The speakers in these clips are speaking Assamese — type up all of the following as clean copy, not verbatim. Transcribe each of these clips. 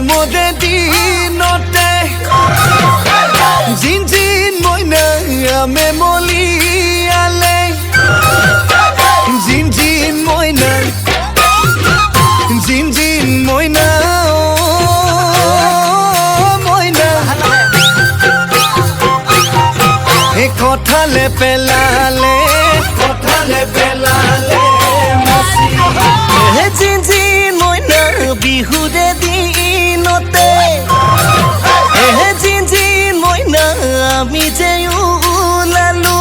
মোৰে দিনতে জিন জিন মইনা মেমলিয়ালে জিন জিন মইনা জিন জিন মইনা মইনা এ কথালে পেলালে মচি হে জিন জিন মইনা বিহুৰে দিনতে হে জিন জিন মইনা আমি যে ওলালো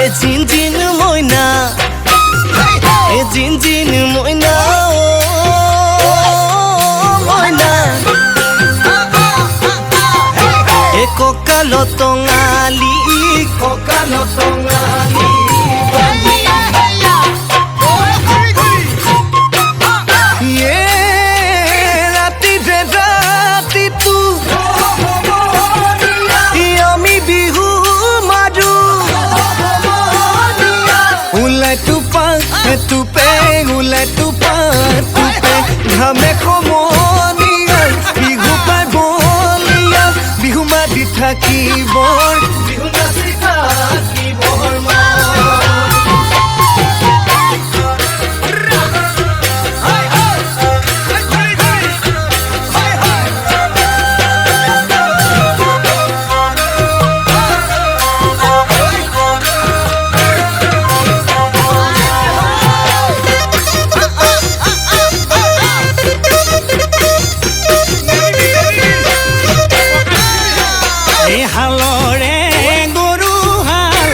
এ জিন জিন মইনা এ জিন জিন মইনা মইনা এ ককাল টঙালি তুপে ঘামে সমনীয়া বিহু পাই বলিয়া বিহু মাতি থাকিবৰ বিহু নাচি থাকিবৰ হালৰে গৰু হাল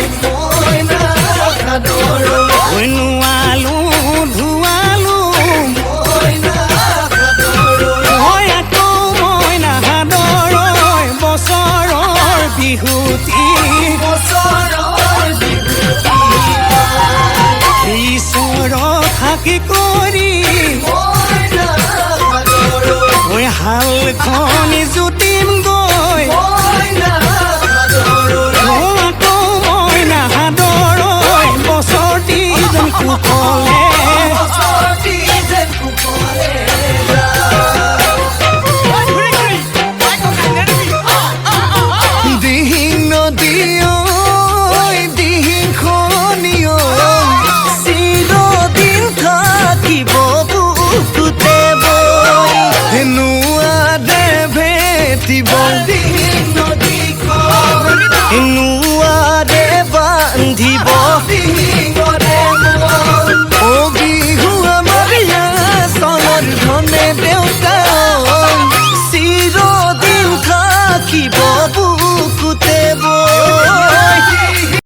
নোৱালো ধুৱালো হয় আকৌ মইনা সাদৰ বছৰৰ বিহুতি ঈশ্বৰ থাকি কৰি হালখন